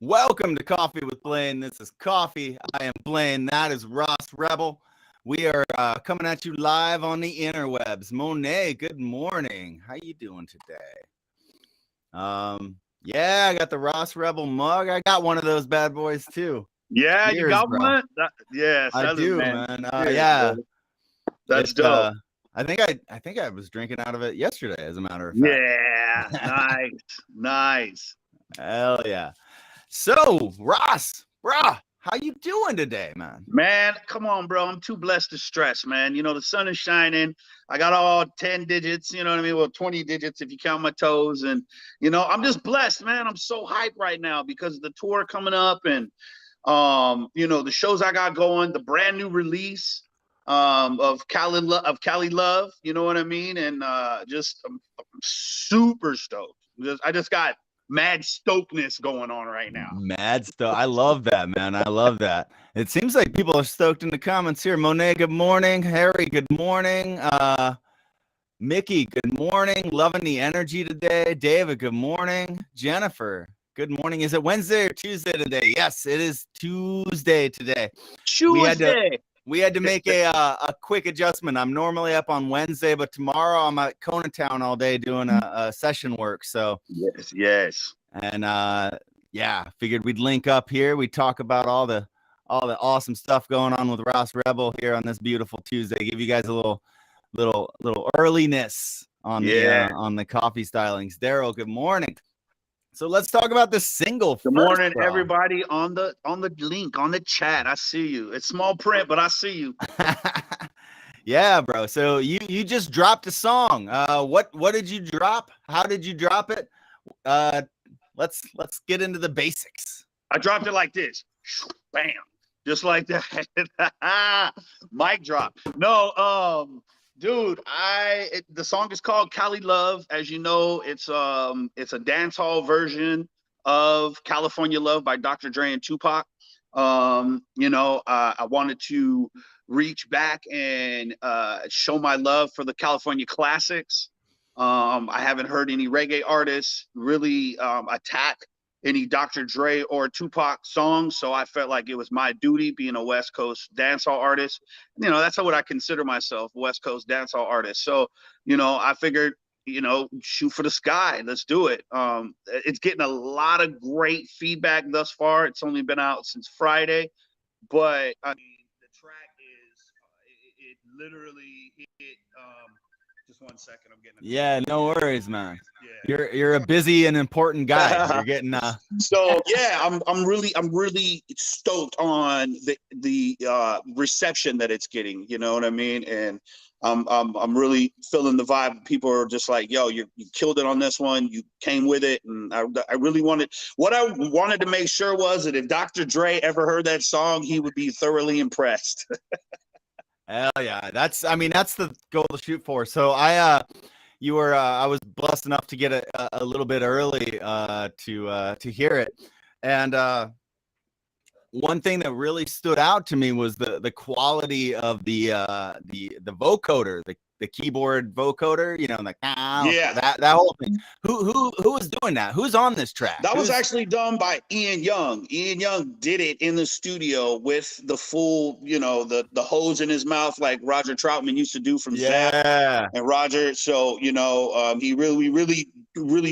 Welcome to Coffee with Blaine. This is Coffee. I am Blaine. That is RAS REBEL. We are coming at you live on the interwebs. Monet, good morning. How you doing today? Yeah, I got the RAS REBEL mug. I got one of those bad boys too. Yeah, Cheers, you got bro. one? Yes, I do, man. Cheers, Yeah, bro. That's dope. I think I was drinking out of it yesterday, as a matter of fact. Yeah, nice. Hell yeah. So, Ross, brah, how you doing today, man? Man, come on, bro. I'm too blessed to stress, man. You know, the sun is shining. I got all 10 digits, you know what I mean? Well, 20 digits if you count my toes. And, you know, I'm just blessed, man. I'm so hyped right now because of the tour coming up and, you know, the shows I got going, the brand new release of Cali Love, you know what I mean? And I'm super stoked. I just got mad stokeness going on right now. Mad stoke. I love that, man. I love that. It seems like people are stoked in the comments here. Monet, good morning. Harry, good morning. Mickey, good morning. Loving the energy today. David, good morning. Jennifer, good morning. Is it Wednesday or Tuesday today? Yes, it is Tuesday today. Tuesday. We had to make a quick adjustment. I'm normally up on Wednesday, but tomorrow I'm at Conatown all day doing a session work. So yes. And yeah, figured we'd link up here. We talk about all the awesome stuff going on with RAS REBEL here on this beautiful Tuesday. Give you guys a little earliness on the coffee stylings. Daryl, good morning. So let's talk about this single. Good morning, everybody on the link, on the chat. I see you. It's small print, but I see you. Yeah, bro. So you just dropped a song. What did you drop? How did you drop it? Let's get into the basics. I dropped it like this. Bam. Just like that. Mic drop. No, dude, the song is called Cali Love. As you know, it's a dance hall version of California Love by Dr. Dre and Tupac. You know, I wanted to reach back and show my love for the California classics. I haven't heard any reggae artists really attack any Dr. Dre or Tupac songs, so I felt like it was my duty, being a West Coast dancehall artist. You know, that's what I consider myself, West Coast dancehall artist. So, you know, I figured, you know, shoot for the sky. Let's do it. It's getting a lot of great feedback thus far. It's only been out since Friday, but I mean, the track is it literally hit. Just 1 second, I'm getting. Yeah, no worries, man. Yeah. You're a busy and important guy. You're getting. So yeah, I'm really stoked on the reception that it's getting. You know what I mean? And I'm really feeling the vibe. People are just like, yo, you killed it on this one. You came with it, and I really wanted. What I wanted to make sure was that if Dr. Dre ever heard that song, he would be thoroughly impressed. Hell yeah, that's the goal to shoot for. So I was blessed enough to get a little bit early to hear it, and one thing that really stood out to me was the quality of the vocoder, the keyboard vocoder, you know, like that whole thing. Who was doing that? Who's on this track? That was actually done by Ian Young. Ian Young did it in the studio with the full, you know, the hose in his mouth, like Roger Troutman used to do from Zap and Roger. So, you know, he really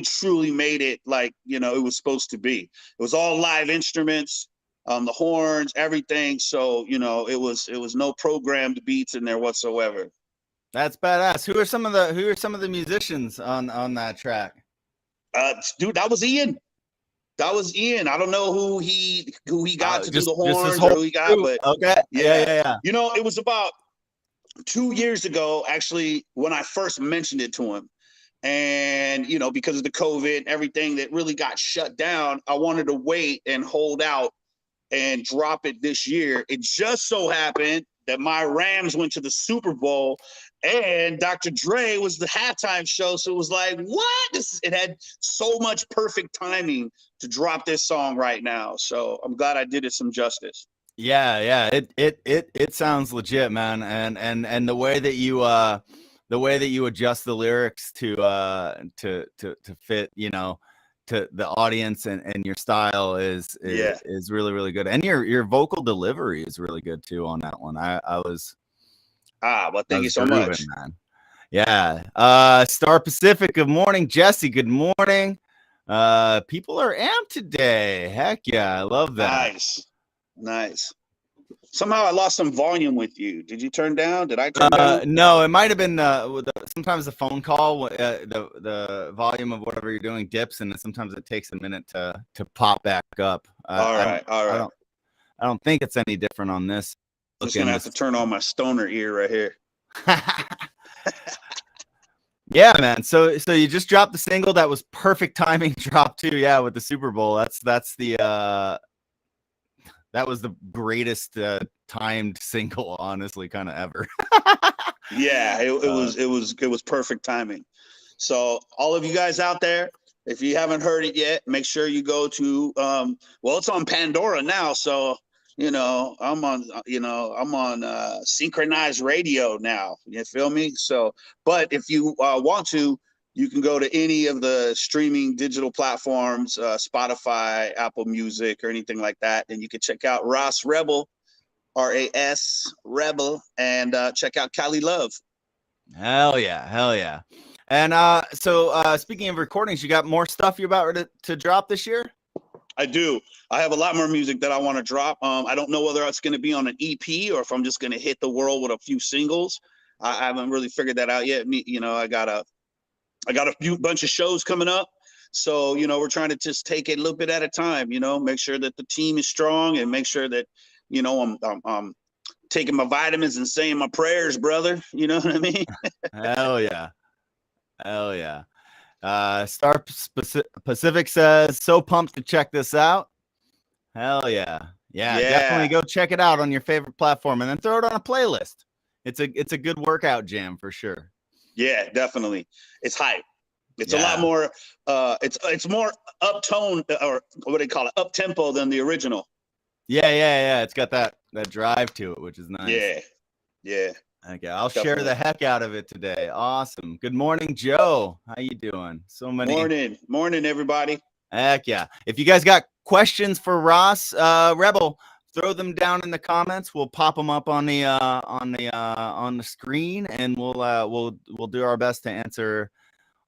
truly made it like, you know, it was supposed to be. It was all live instruments. The horns, everything. So, you know, it was no programmed beats in there whatsoever. That's badass. Who are some of the musicians on that track? Dude, that was Ian. I don't know who he got to do the horns or who he got, but okay. Yeah. You know, it was about 2 years ago, actually, when I first mentioned it to him. And, you know, because of the COVID and everything that really got shut down, I wanted to wait and hold out and drop it this year. It just so happened that my Rams went to the Super Bowl and Dr. Dre was the halftime show. So it was like, what? It had so much perfect timing to drop this song right now. So I'm glad I did it some justice. Yeah. It sounds legit, man. And the way that you adjust the lyrics to fit, you know, to the audience, and your style is Yeah. really, really good. And your vocal delivery is really good too on that one. I was Well, thank you so grooving, much. man. Yeah. Star Pacific, good morning. Jesse, good morning. People are amped today. Heck yeah, I love that. Nice. Somehow I lost some volume with you. Did you turn down? Did I turn down? No, it might have been sometimes the phone call, the volume of whatever you're doing dips, and sometimes it takes a minute to pop back up. All right. I don't think it's any different on this. Just gonna have to turn on my stoner ear right here. Yeah, man. So you just dropped the single. That was perfect timing drop too. Yeah, with the Super Bowl. That was the greatest timed single, honestly, kind of ever. Yeah, it was perfect timing. So all of you guys out there, if you haven't heard it yet, make sure you go to it's on Pandora now. So I'm on synchronized radio now. You feel me? So, but if you want to, you can go to any of the streaming digital platforms, Spotify, Apple Music, or anything like that, and you can check out RAS REBEL, RAS REBEL, and check out Cali Love. Hell yeah. And so speaking of recordings, you got more stuff you're about to drop this year? I do. I have a lot more music that I want to drop. I don't know whether it's going to be on an EP or if I'm just going to hit the world with a few singles. I haven't really figured that out yet. I got a bunch of shows coming up. So, we're trying to just take it a little bit at a time, make sure that the team is strong and make sure that, I'm taking my vitamins and saying my prayers, brother. You know what I mean? Hell yeah. Star Pacific says, so pumped to check this out. Hell yeah. Definitely go check it out on your favorite platform and then throw it on a playlist. It's a good workout jam for sure. Yeah, definitely. It's hype. It's a lot more it's more uptone, or what do they call it, up tempo than the original. Yeah. It's got that drive to it, which is nice. Yeah. Okay, I'll share the heck out of it today. Awesome. Good morning, Joe. How you doing? So many. Morning, everybody. Heck yeah. If you guys got questions for RAS Rebel, throw them down in the comments. We'll pop them up on the screen, and we'll do our best to answer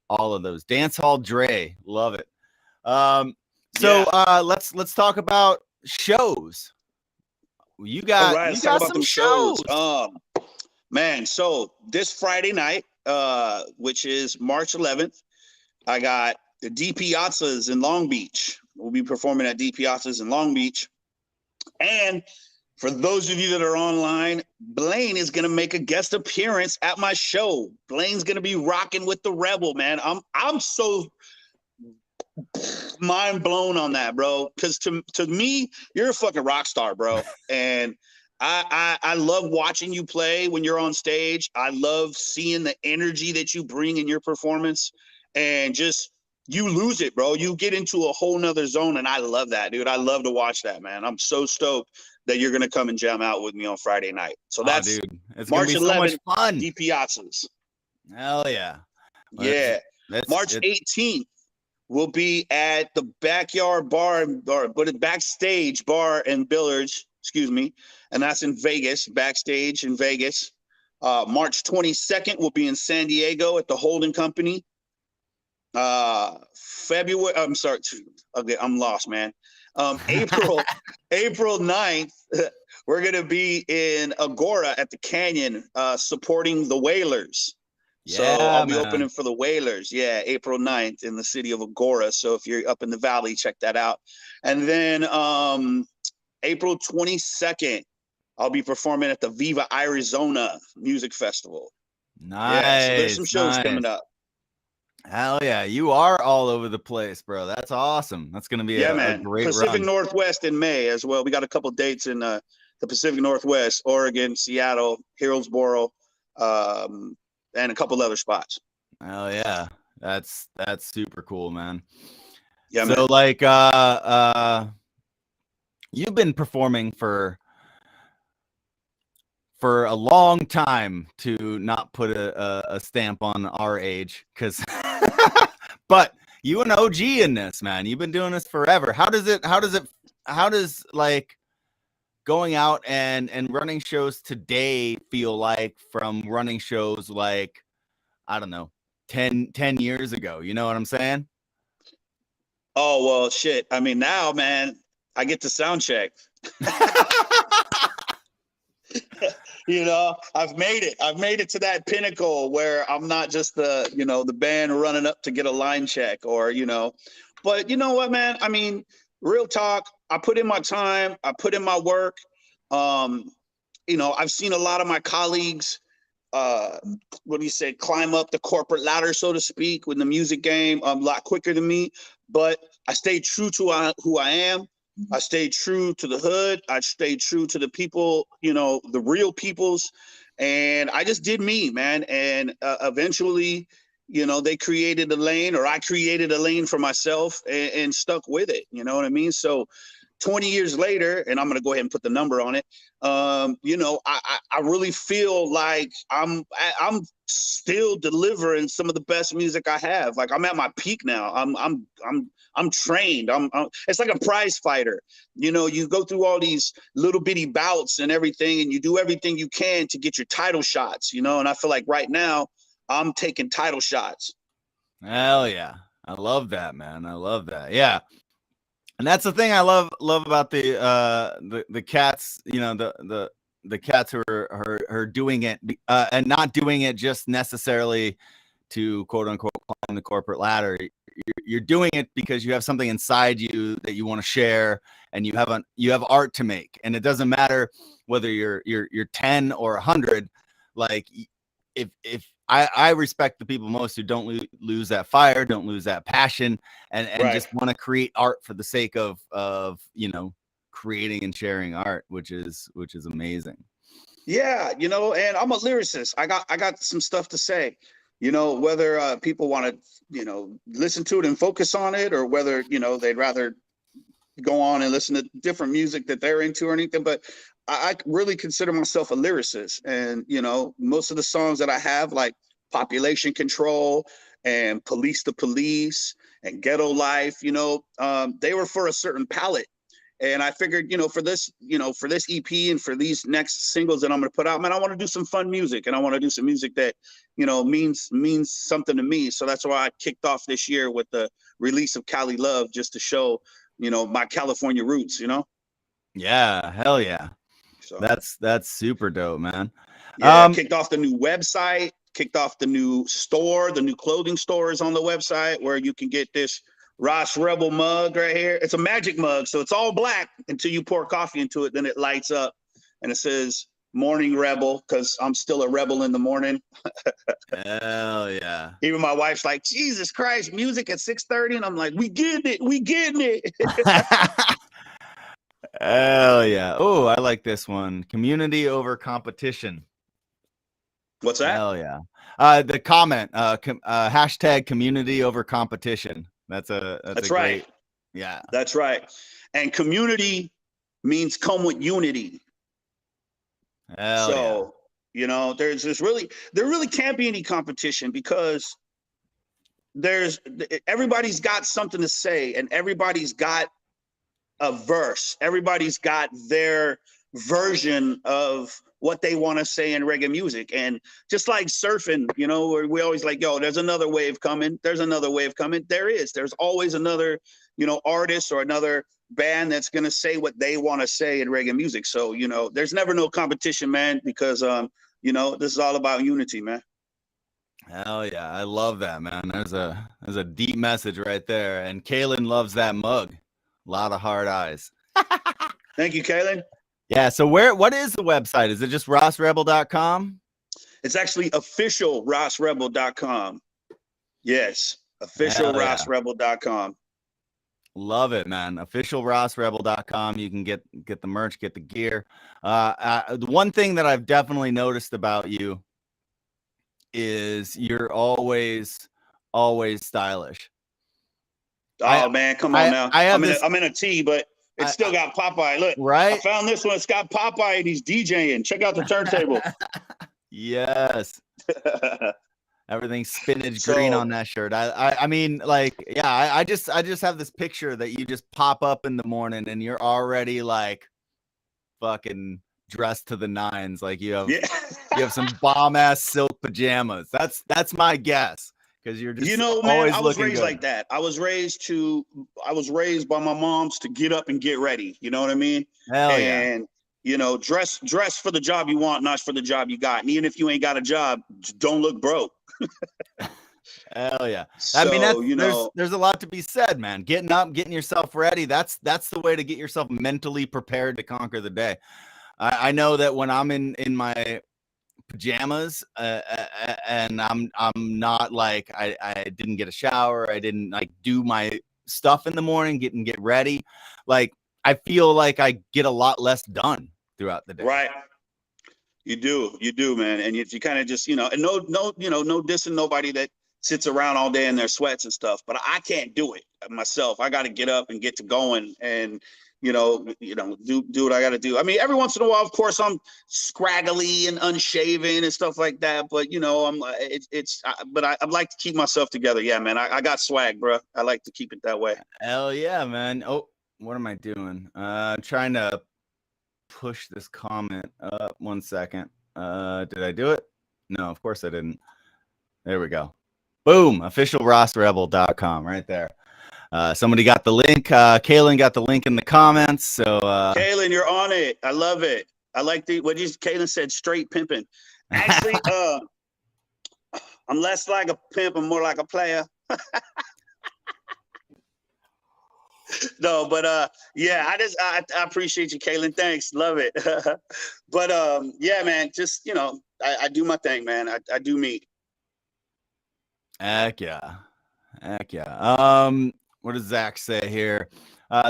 all of those. Dance Hall Dre, love it. Let's talk about shows. You got some shows. Man, so this Friday night, which is March 11th, I got the D Piazzas in Long Beach. We'll be performing at D Piazzas in Long Beach. And for those of you that are online, Blaine is going to make a guest appearance at my show. Blaine's going to be rocking with the Rebel, man. I'm so mind blown on that, bro. Because to me, you're a fucking rock star, bro. And I love watching you play when you're on stage. I love seeing the energy that you bring in your performance, and just you lose it, bro. You get into a whole nother zone, and I love that, dude. I love to watch that, man. I'm so stoked that you're gonna come and jam out with me on Friday night. So that's dude, it's March 11th, so much fun. D Piazzas. Hell yeah. Yeah. March 18th. We'll be at the Backyard Bar, Backstage Bar and Billiards, and that's in Vegas, Backstage in Vegas. March 22nd, we'll be in San Diego at the Holden Company. February, I'm sorry, okay, I'm lost, man. April 9th, we're going to be in Agora at the Canyon, supporting the Whalers. So I'll be opening for the Whalers. Yeah, April 9th in the city of Agora. So if you're up in the valley, check that out. And then April 22nd, I'll be performing at the Viva Arizona Music Festival. Nice. Yeah, so there's some shows coming up. Hell yeah, you are all over the place, bro. That's awesome. That's gonna be a great Pacific run. Northwest in May as well. We got a couple dates in the Pacific Northwest, Oregon, Seattle, Hillsboro, and a couple other spots. Oh yeah, that's super cool, man. Yeah, so man. Like you've been performing for a long time, to not put a stamp on our age, because but you an OG in this, man. You've been doing this forever. How does like going out and running shows today feel like from running shows like, I don't know, 10 years ago? You know what I'm saying? Oh, well, shit. I mean, now, man, I get to sound check. You know, I've made it to that pinnacle where I'm not just the band running up to get a line check or, but you know what, man? I mean, real talk, I put in my time, I put in my work. I've seen a lot of my colleagues, climb up the corporate ladder, so to speak, with the music game a lot quicker than me. But I stayed true to who I am. I stayed true to the hood. I stayed true to the people, the real peoples. And I just did me, man. And eventually, they created a lane, or I created a lane for myself and stuck with it. You know what I mean? So 20 years later, and I'm going to go ahead and put the number on it. I really feel like I'm still delivering some of the best music I have. Like, I'm at my peak now. I'm trained. It's like a prize fighter. You go through all these little bitty bouts and everything, and you do everything you can to get your title shots, and I feel like right now I'm taking title shots. Hell yeah. I love that, man. I love that. Yeah. And that's the thing I love about the cats, the cats who are doing it and not doing it just necessarily to quote unquote climb the corporate ladder. You're doing it because you have something inside you that you want to share, and you have art to make. And it doesn't matter whether you're 10 or 100. Like, if I respect the people most who don't lose that fire, don't lose that passion, and right, just want to create art for the sake of creating and sharing art, which is amazing. Yeah, and I'm a lyricist. I got some stuff to say. Whether people want to listen to it and focus on it, or whether they'd rather go on and listen to different music that they're into or anything. But I really consider myself a lyricist. And, most of the songs that I have, like Population Control and Police the Police and Ghetto Life, they were for a certain palette. And I figured, for this EP and for these next singles that I'm going to put out, man, I want to do some fun music, and I want to do some music that, means something to me. So that's why I kicked off this year with the release of Cali Love, just to show, my California roots, Yeah, hell yeah. So that's super dope, man. Yeah, kicked off the new website, kicked off the new store, the new clothing store is on the website, where you can get this RAS Rebel mug right here. It's a magic mug, so it's all black until you pour coffee into it. Then it lights up, and it says "Morning Rebel," because I'm still a rebel in the morning. Hell yeah! Even my wife's like, "Jesus Christ, music at 6:30," and I'm like, "We getting it, we getting it." Hell yeah! Oh, I like this one. Community over competition. What's that? Hell yeah! The comment, hashtag community over competition. That's right. Great, yeah, that's right. And community means come with unity. Hell so yeah. There really can't be any competition, because everybody's got something to say, and everybody's got a verse. Everybody's got their version of what they want to say in reggae music. And just like surfing, where we always like, yo, there's another wave coming. There's another wave coming. There's always another, artist or another band that's going to say what they want to say in reggae music. So, there's never no competition, man, because, this is all about unity, man. Hell yeah. I love that, man. There's a deep message right there. And Kaylin loves that mug. A lot of hard eyes. Thank you, Kaylin. Yeah. So what is the website? Is it just RASRebel.com? It's actually official RASRebel.com. Yes. Official RASRebel.com. Love it, man. Official RASRebel.com. You can get the merch, get the gear. The one thing that I've definitely noticed about you is you're always stylish. Oh man, come on now. I'm in a tee, but it's still got Popeye. Look, right? I found this one. It's got Popeye and he's DJing. Check out the turntable. Yes. Everything's spinach green So on that shirt. I mean, like, yeah, I just have this picture that you just pop up in the morning and you're already like fucking dressed to the nines. Like you yeah. have some bomb ass silk pajamas. That's my guess, because you're You just know, man, always I was looking raised good. like that. I was raised by my moms to get up and get ready. You know what I mean? Hell yeah. And dress for the job you want, not for the job you got. And even if you ain't got a job, don't look broke. Hell yeah. I mean, So, there's a lot to be said, man. Getting up, getting yourself ready. That's the way to get yourself mentally prepared to conquer the day. I know that when I'm in my pajamas and I'm not like I didn't get a shower, I didn't like do my stuff in the morning, get ready, like I feel like I get a lot less done throughout the day. right. You do, man. And if you kind of just, and no, no dissing nobody that sits around all day in their sweats and stuff, but I can't do it myself. I got to get up and get to going and, do what I got to do. I mean, every once in a while, of course, I'm scraggly and unshaven and stuff like that. But, but I'd like to keep myself together. Yeah, man. I got swag, bro. I like to keep it that way. Hell yeah, man. Oh, what am I doing? Trying to push this comment up. 1 second. Did I do it? No, of course I didn't. There we go. Boom. Officialrasrebel.com right there. Somebody got the link. Kaylin got the link in the comments. So Kaylin, you're on it. I love it. I like Kaylin said, straight pimping. Actually, I'm less like a pimp and more like a player. No, but yeah, I appreciate you, Kaylin. Thanks, love it. But yeah, man, just I do my thing, man. I do me. heck yeah. What does Zach say here?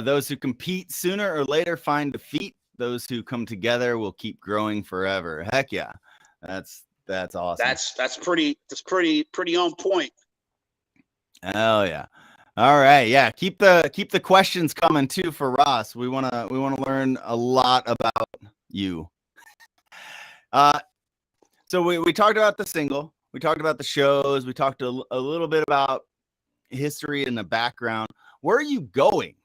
Those who compete sooner or later find defeat. Those who come together will keep growing forever. Heck yeah. That's awesome. That's pretty on point. Hell yeah. All right. Yeah. Keep the questions coming too for Ross. We wanna learn a lot about you. So we talked about the single, we talked about the shows, we talked a little bit about history and the background. Where are you going?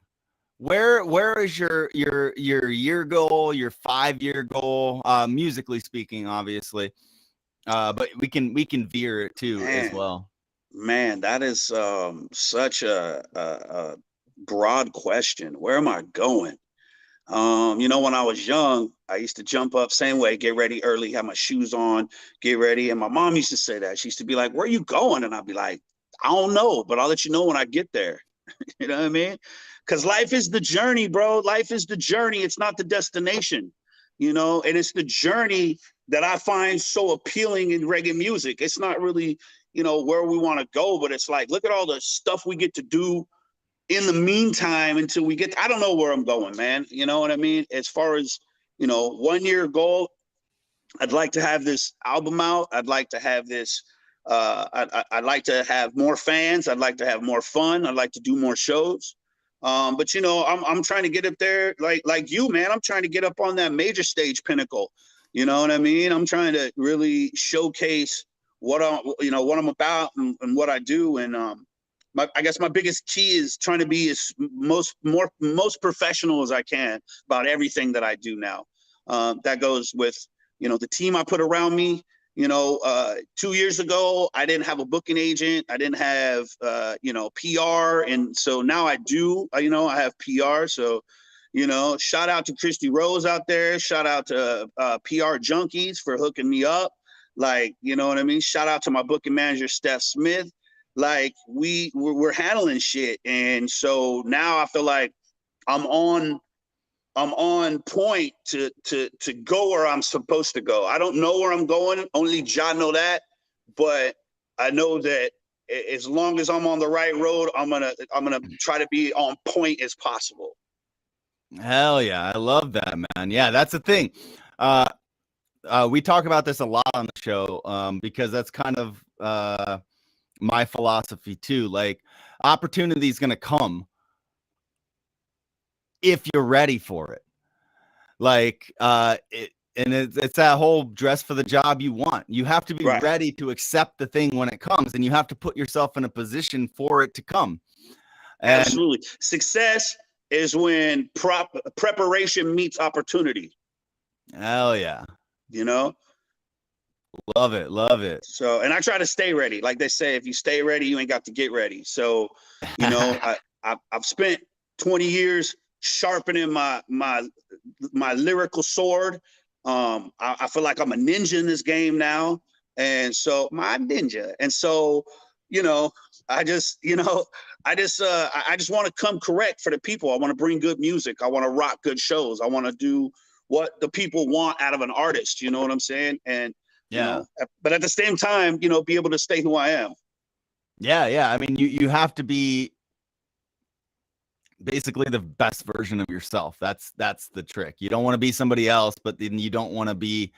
Where is your year goal, your 5-year goal, musically speaking, obviously, but we can veer it too, as well. Man, that is such a broad question. Where am I going? When I was young, I used to jump up same way, get ready early, have my shoes on, get ready. And my mom used to say that. She used to be like, "Where are you going?" And I'd be like, "I don't know, but I'll let you know when I get there." You know what I mean? Because life is the journey, bro. Life is the journey. It's not the destination, and it's the journey that I find so appealing in reggae music. It's not really, where we want to go, but it's like, look at all the stuff we get to do in the meantime until we get, I don't know where I'm going, man. You know what I mean? As far as, 1-year goal, I'd like to have this album out. I'd like to have this, I'd like to have more fans. I'd like to have more fun. I'd like to do more shows. But I'm trying to get up there like you, man. I'm trying to get up on that major stage pinnacle. You know what I mean? I'm trying to really showcase what I'm about and what I do. And I guess my biggest key is trying to be as most professional as I can about everything that I do now. That goes with, the team I put around me. 2 years ago, I didn't have a booking agent. I didn't have, PR. And so now I do, I have PR. So, shout out to Christy Rose out there. Shout out to PR Junkies for hooking me up. Like, you know what I mean? Shout out to my booking manager, Steph Smith. Like we're handling shit. And so now I feel like I'm on point to go where I'm supposed to go. I don't know where I'm going. Only Jah know that. But I know that as long as I'm on the right road, I'm gonna try to be on point as possible. Hell yeah. I love that, man. Yeah, that's the thing. We talk about this a lot on the show, because that's kind of my philosophy too. Like, opportunity is going to come if you're ready for it. Like, And it's that whole dress for the job you want. You have to be Right. ready to accept the thing when it comes, and you have to put yourself in a position for it to come. And Absolutely. Success is when preparation meets opportunity. hell yeah. You know? Love it. Love it. So, and I try to stay ready. Like they say, if you stay ready, you ain't got to get ready. So, you know, I've spent 20 years sharpening my lyrical sword. I feel like I'm a ninja in this game now. And so my ninja. And so, you know, I just want to come correct for the people. I want to bring good music. I want to rock good shows. I want to do what the people want out of an artist. You know what I'm saying? And you know, but at the same time, you know, be able to stay who I am. Yeah. I mean, you have to be basically the best version of yourself. That's the trick. You don't want to be somebody else, but then you don't want to be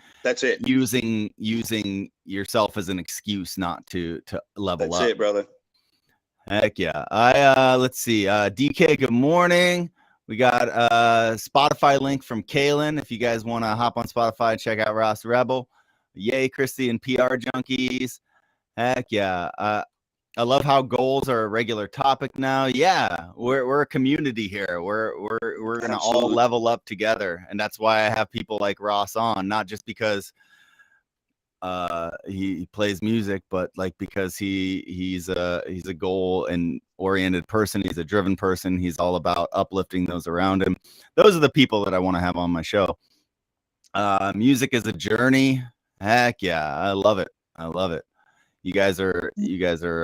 using yourself as an excuse not to level up. That's it, brother. Heck yeah. Let's see. DK, good morning. We got a Spotify link from Kalen. If you guys want to hop on Spotify and check out RAS Rebel. Yay, Christy and PR junkies. Heck yeah. I love how goals are a regular topic now. Yeah, we're a community here. We're gonna all level up together, and that's why I have people like Ross on, not just because he plays music, but like because he's a goal and oriented person. He's a driven person. He's all about uplifting those around him. Those are the people that I want to have on my show. Music is a journey. Heck yeah, I love it. I love it. You guys are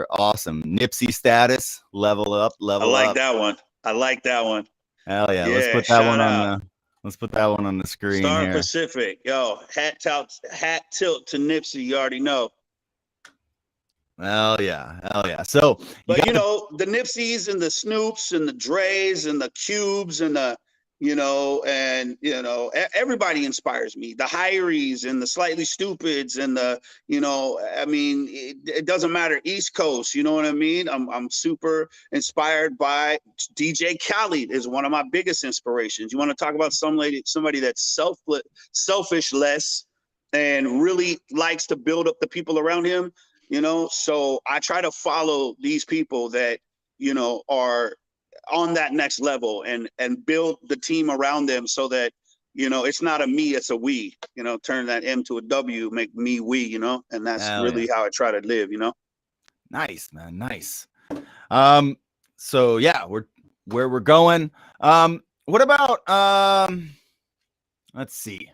awesome. Nipsey status, level up. I like that one. I like that one. Hell yeah. Let's put that one on let's put that one on the screen. Star here. Pacific. Yo, hat tilt to Nipsey, you already know. Hell yeah. So but you know, the Nipseys and the Snoops and the Dre's and the Cubes and the everybody inspires me. The Hyries and the Slightly Stupids and the, I mean, it doesn't matter. East Coast, you know what I mean? I'm super inspired by DJ Khaled is one of my biggest inspirations. You want to talk about somebody that's selfish less and really likes to build up the people around him, So I try to follow these people that, are on that next level and build the team around them so that, it's not a me, it's a we, turn that M to a W, make me we, and that's really how I try to live, Nice, man. Nice. So yeah, where we're going. What about, let's see.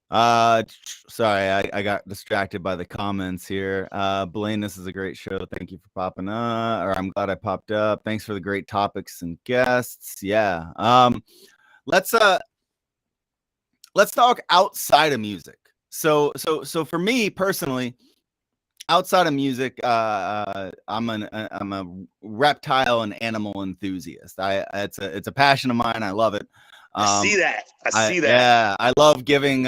Sorry, I got distracted by the comments here. Blaine, this is a great show. Thank you for popping up, or I'm glad I popped up. Thanks for the great topics and guests. Yeah. Let's talk outside of music. So for me personally, outside of music, I'm a reptile and animal enthusiast. It's a passion of mine. I love it. I see that. Yeah, I love giving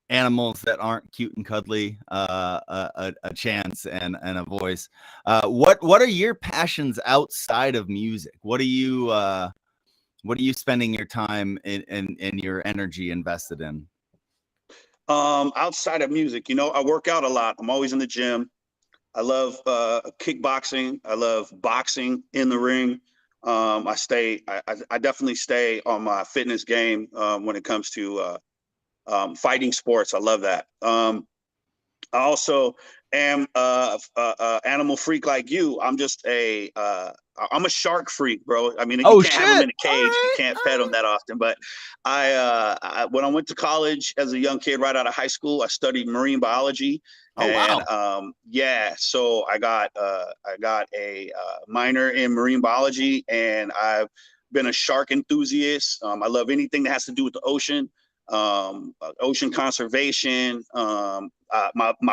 animals that aren't cute and cuddly a chance and a voice. What are your passions outside of music? What are you spending your time and your energy invested in? Outside of music, I work out a lot. I'm always in the gym. I love kickboxing. I love boxing in the ring. I definitely stay on my fitness game when it comes to fighting sports. I love that. I also am animal freak like you. I'm just I'm a shark freak, bro. I mean, you can't have them in a cage. You can't pet them that often. But when I went to college as a young kid, right out of high school, I studied marine biology. Wow. So I got a minor in marine biology, and I've been a shark enthusiast. I love anything that has to do with the ocean, ocean conservation. My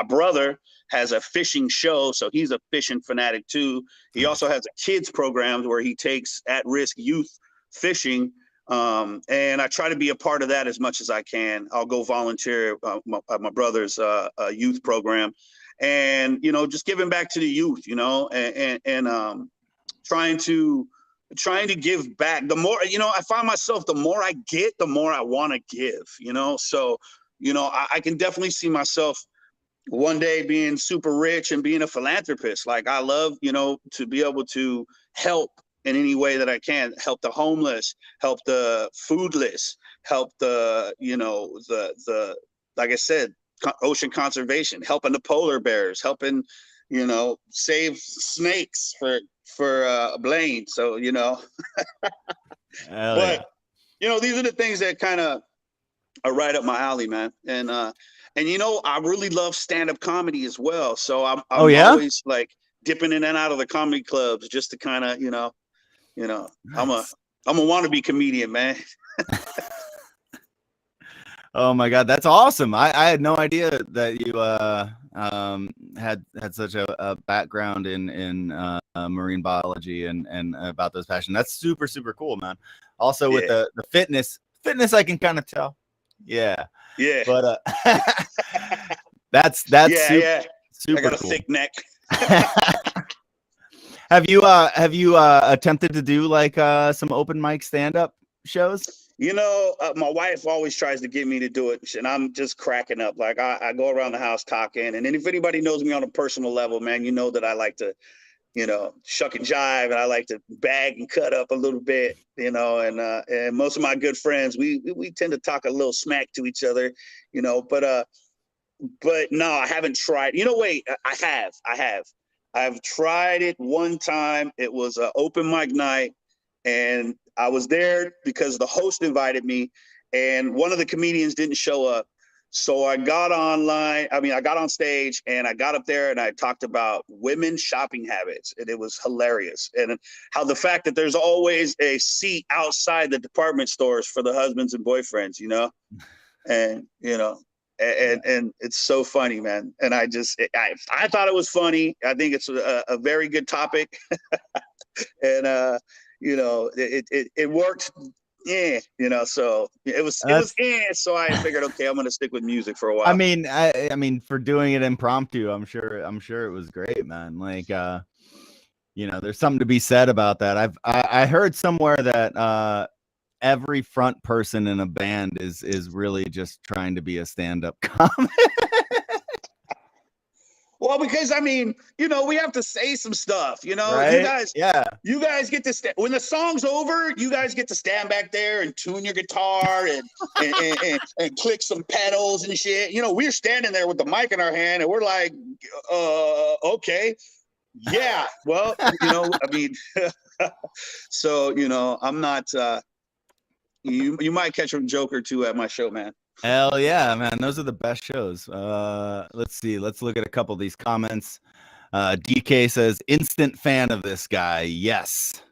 brother has a fishing show, so he's a fishing fanatic too. He also has a kids program where he takes at-risk youth fishing. And I try to be a part of that as much as I can. I'll go volunteer at my brother's youth program, and just giving back to the youth, and trying to trying to give back. The more, I find myself, the more I get, the more I want to give, So, I can definitely see myself one day being super rich and being a philanthropist. Like I love, to be able to help in any way that I can, help the homeless, help the foodless, help the, like I said, ocean conservation, helping the polar bears, helping, save snakes for Blaine. So, Hell yeah. but, these are the things that kind of are right up my alley, man. And I really love stand-up comedy as well. So I'm always like dipping in and out of the comedy clubs just to kind of, Nice. I'm a wannabe comedian, man. Oh my God, that's awesome. I had no idea that you had such a background in marine biology and about those passion. That's super, super cool, man. Also with the fitness I can kind of tell. Yeah. Yeah. But that's super, super I got a cool. thick neck. Have you attempted to do like some open mic stand-up shows? My wife always tries to get me to do it, and I'm just cracking up. Like I go around the house talking, and then if anybody knows me on a personal level, man, you know that I like to, shuck and jive, and I like to bag and cut up a little bit, and most of my good friends, we tend to talk a little smack to each other, but no, I haven't tried. Wait, I have. I've tried it one time. It was an open mic night, and I was there because the host invited me, and one of the comedians didn't show up. So I got on stage, and I got up there and I talked about women's shopping habits, and it was hilarious. And how the fact that there's always a seat outside the department stores for the husbands and boyfriends, and, and it's so funny, man. And I thought it was funny. I think it's a very good topic. And, it worked. Yeah, so it was so I figured, okay, I'm gonna stick with music for a while. I mean, for doing it impromptu, I'm sure it was great, man. Like, there's something to be said about that. I heard somewhere that every front person in a band is really just trying to be a stand-up comic. Well, because we have to say some stuff, Right? You guys get to when the song's over, you guys get to stand back there and tune your guitar and click some pedals and shit. We're standing there with the mic in our hand and we're like, okay, yeah, well, so, I'm not, you might catch a joke or two at my show, man. Hell yeah, man. Those are the best shows. Let's see. Let's look at a couple of these comments. DK says, instant fan of this guy. Yes.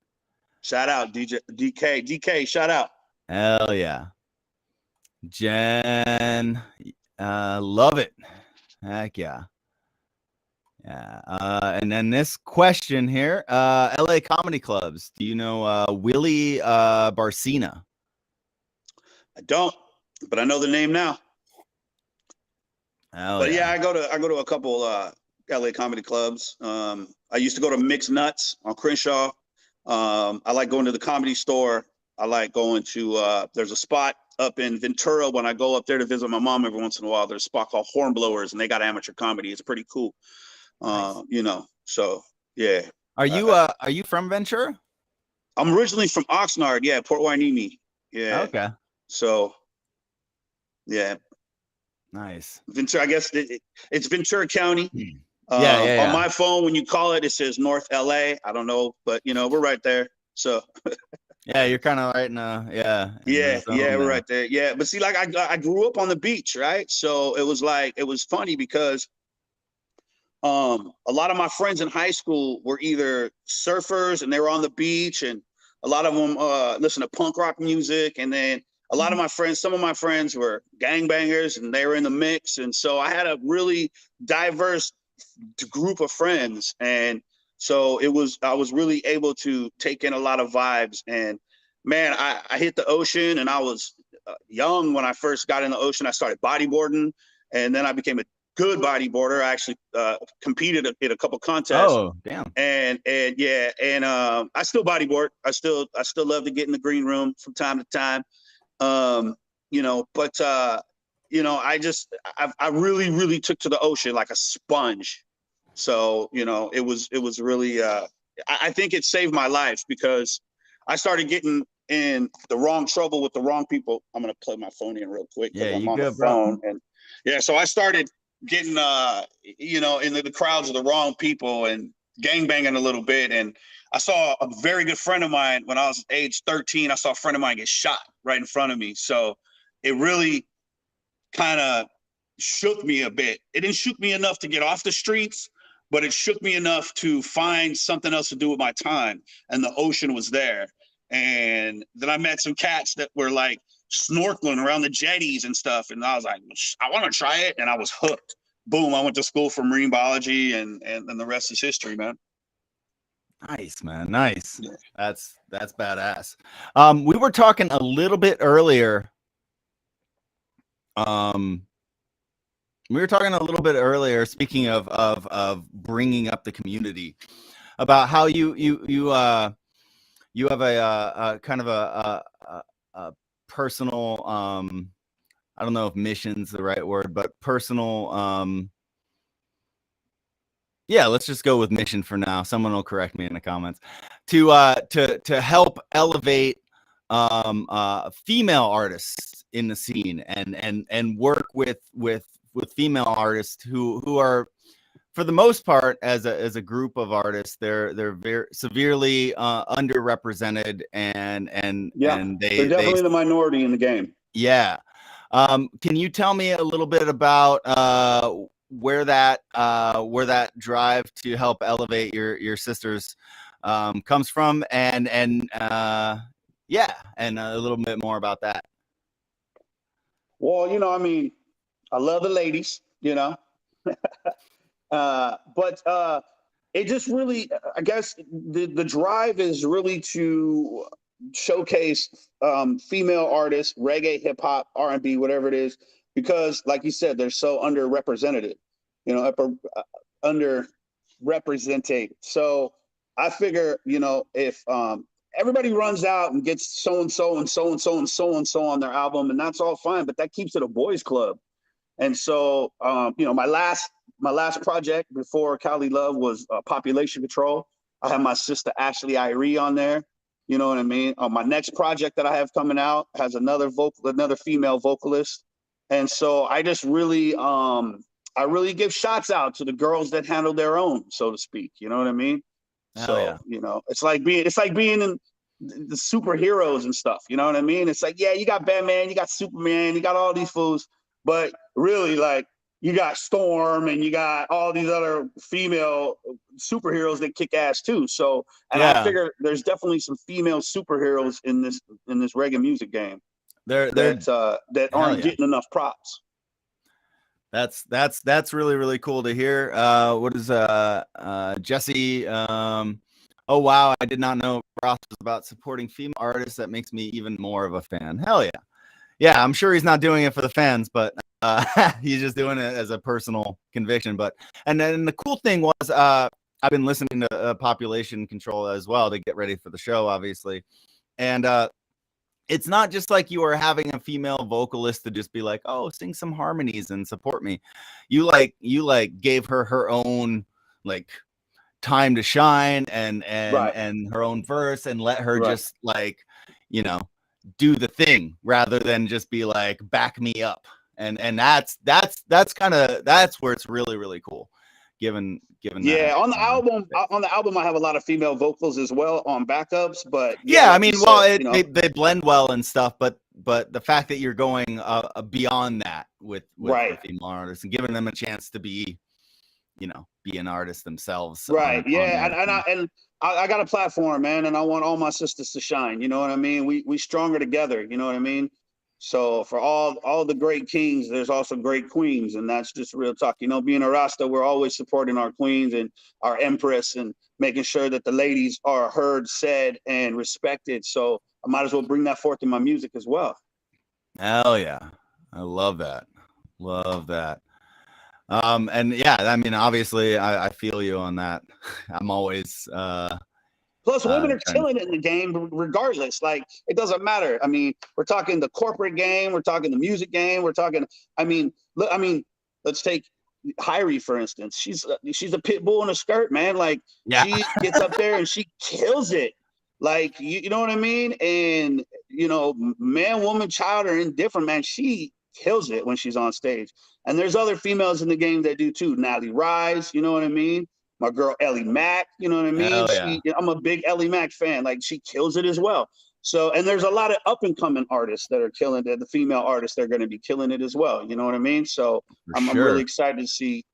Shout out, DK, shout out. Hell yeah. Jen, love it. Heck yeah. Yeah. And then this question here, LA comedy clubs. Do you know Willie Barcina? I don't, but I know the name now. But yeah, I go to a couple LA comedy clubs. I used to go to Mixed Nuts on Crenshaw. I like going to the Comedy Store. I like going to there's a spot up in Ventura when I go up there to visit my mom every once in a while. There's a spot called Hornblowers, and they got amateur comedy. It's pretty cool. Nice. So yeah. Are you from Ventura? I'm originally from Oxnard, yeah, Port Hueneme. Yeah. Okay. So yeah. Nice. Ventura, I guess it's Ventura County. Yeah. On my phone, when you call it, it says North LA. I don't know, but we're right there. So yeah, you're kind of right in we're right there. Yeah, but see, like I grew up on the beach, right? So it was funny because a lot of my friends in high school were either surfers and they were on the beach, and a lot of them listen to punk rock music, and then a lot of my friends, some of my friends were gangbangers and they were in the mix. And so I had a really diverse group of friends. And so I was really able to take in a lot of vibes. And man, I hit the ocean, and I was young when I first got in the ocean. I started bodyboarding, and then I became a good bodyboarder. I actually competed in a couple contests. Oh, damn. And yeah, and I still bodyboard. I still love to get in the green room from time to time. You know, but you know, I really took to the ocean like a sponge. So, you know, it was really I think it saved my life because I started getting in the wrong trouble with the wrong people. I'm gonna plug my phone in real quick because Yeah, I'm you on good, the bro. phone. And yeah, so I started getting you know, in the crowds of the wrong people and gangbanging a little bit. And I saw a very good friend of mine when I was age 13. I saw a friend of mine get shot right in front of me. So it really kind of shook me a bit. It didn't shook me enough to get off the streets, but it shook me enough to find something else to do with my time. And the ocean was there. And then I met some cats that were like snorkeling around the jetties and stuff. And I was like, I want to try it. And I was hooked. Boom. I went to school for marine biology and the rest is history, man. Nice, man. Nice. Yeah. That's badass. We were talking a little bit earlier. Speaking of bringing up the community, about how you have a kind of a personal, I don't know if mission's the right word, but personal, yeah, let's just go with mission for now. Someone will correct me in the comments. To help elevate female artists in the scene and work with female artists who are, for the most part, as a group of artists, they're very severely underrepresented and they're definitely the minority in the game. Yeah. Can you tell me a little bit about where that drive to help elevate your sisters comes from, and yeah, and a little bit more about that? Well, you know, I mean, I love the ladies, you know, but it just really, I guess, the drive is really to showcase female artists, reggae, hip hop, R&B, whatever it is, because, like you said, they're so underrepresented, you know, underrepresented. So I figure, you know, if everybody runs out and gets so and so and so and so and so and so on their album, and that's all fine, but that keeps it a boys' club. And so, you know, my last project before Cali Love was Population Control. I have my sister Ashley Irie on there. You know what I mean? My next project that I have coming out has another female vocalist. And so I just really, I really give shots out to the girls that handle their own, so to speak. You know what I mean? So, yeah. you know, it's like being in the superheroes and stuff. You know what I mean? It's like, yeah, you got Batman, you got Superman, you got all these fools, but really, like, you got Storm and you got all these other female superheroes that kick ass too. So, and I figure there's definitely some female superheroes in this reggae music game that aren't getting enough props. That's really cool to hear. What is Jesse? Oh wow, I did not know Ross was about supporting female artists. That makes me even more of a fan. Hell yeah. Yeah, I'm sure he's not doing it for the fans, but he's just doing it as a personal conviction. But and then the cool thing was, I've been listening to Population Control as well to get ready for the show, obviously, and it's not just like you are having a female vocalist to just be like, oh, sing some harmonies and support me. You gave her own like time to shine and her own verse and let her just like, you know, do the thing rather than just be like, back me up. And that's where it's really cool. Given that, on the album I have a lot of female vocals as well on backups, but yeah, I mean, well, they blend well and stuff, but the fact that you're going beyond that with female artists and giving them a chance to be, you know, be an artist themselves, right? I got a platform, man, and I want all my sisters to shine. You know what I mean? We stronger together. You know what I mean? So for all the great kings, there's also great queens, and that's just real talk. You know, being a Rasta, we're always supporting our queens and our empress and making sure that the ladies are heard, said, and respected. So I might as well bring that forth in my music as well. Hell yeah. I love that. Love that. And yeah, I mean, obviously, I feel you on that. I'm always Plus, women are trying to. killing it in the game regardless. Like, it doesn't matter. I mean, we're talking the corporate game, we're talking the music game, we're talking. I mean, look. I mean, let's take Hyrie for instance. She's a pit bull in a skirt, man. Like, Yeah. she gets up there and she kills it. Like, you know what I mean? And you know, man, woman, child are indifferent, man. She kills it when she's on stage. And there's other females in the game that do too. Natalie Rise, you know what I mean? My girl Ellie Mack, you know what I mean? Hell yeah. I'm a big Ellie Mack fan. Like, she kills it as well. So, and there's a lot of up and coming artists that are killing it. The female artists, they're going to be killing it as well. You know what I mean? So For I'm really sure. excited to see,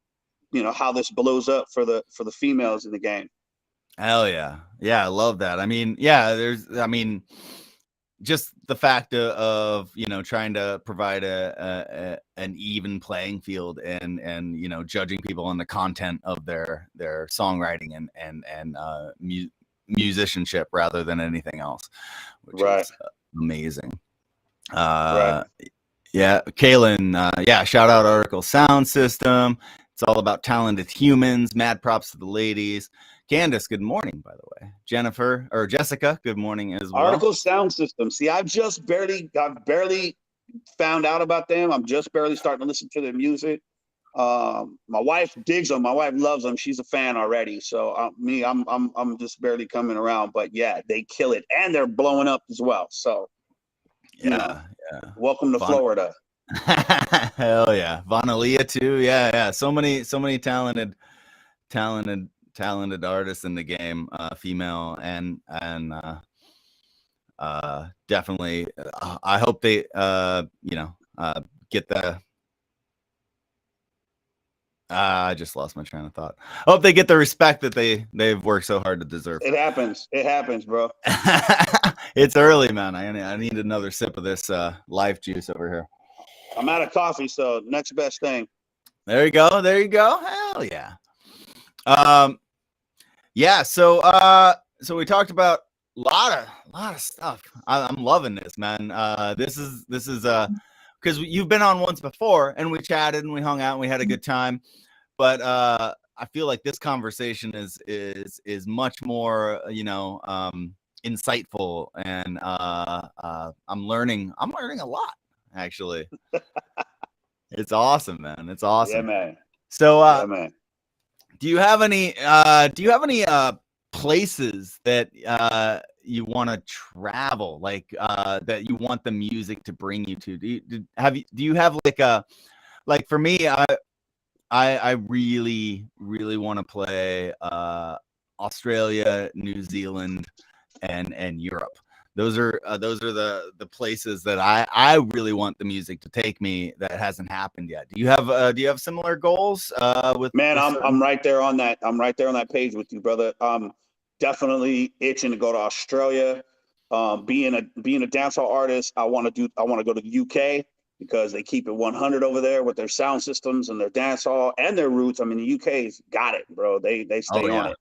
you know, how this blows up for the females in the game. Hell yeah. Yeah, I love that. I mean, yeah, I mean, just the fact of you know, trying to provide an even playing field, and you know, judging people on the content of their songwriting and musicianship rather than anything else, which Right. is amazing. Right. Yeah, Kaylin, yeah, shout out Article Sound System. It's all about talented humans. Mad props to the ladies. Candace, good morning, by the way. Jennifer or Jessica, good morning as well. Article Sound System. See, I've barely found out about them. I'm just barely starting to listen to their music. My wife digs them. My wife loves them. She's a fan already. So I'm just barely coming around. But yeah, they kill it, and they're blowing up as well. So you know, Yeah. welcome to Florida. Hell yeah, Vanalia too. Yeah. So many talented artists in the game, female and definitely. I hope they you know, get the. I just lost my train of thought. I hope they get the respect that they've worked so hard to deserve. It happens, bro. It's early, man. I need another sip of this life juice over here. I'm out of coffee, so next best thing. There you go. Hell yeah. Yeah. So we talked about a lot of stuff. I'm loving this, man. This is because you've been on once before and we chatted and we hung out and we had a good time, but I feel like this conversation is much more, you know, insightful, and I'm learning a lot, actually. It's awesome, man. It's awesome. Yeah, man. So yeah, man. do you have any places that you want to travel, like that you want the music to bring you to? Do you have like for me, I really want to play Australia, New Zealand, and Europe. Those are the places that I really want the music to take me that hasn't happened yet. Do you have similar goals with? Man, I'm right there on that. I'm right there on that page with you, brother. Definitely itching to go to Australia. Being a dancehall artist, I want to go to the UK because they keep it 100 over there with their sound systems and their dancehall and their roots. I mean, the UK's got it, bro. They stay on it.